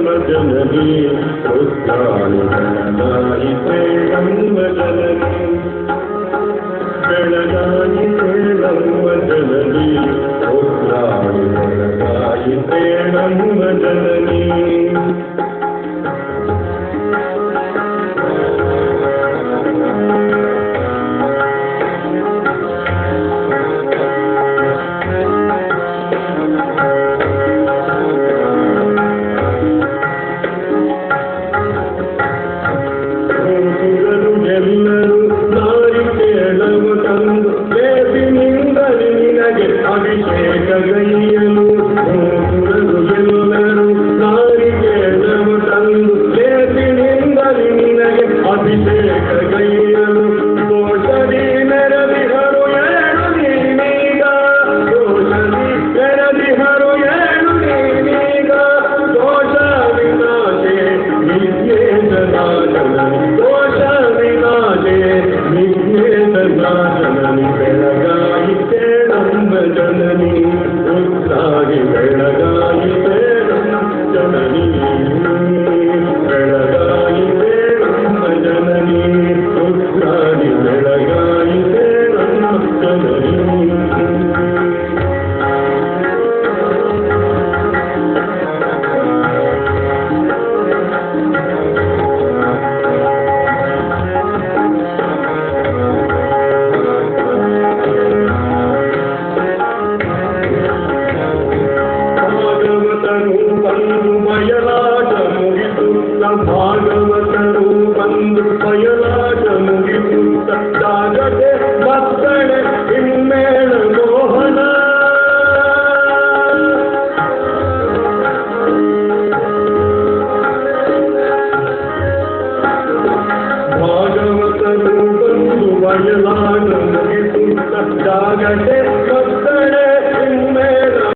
जननी रुद्राणि गणनायिते नम जननी गणनायिते नम जननी रुद्राणि गणनायिते नम जननी ಭಾಗವತರು ಬಂದು ಬಯಲಾಟ ಮುಗಿಸುತ್ತ ಸಾಗದೆ ಮಕ್ಕಳೇ ಹಿಮ್ಮೇಳ ಮೋಹನ ಭಾಗವತರು ಬಂದು ಬಯಲಾಟ ಮುಗಿಸುತ್ತ ಸಾಗದೆ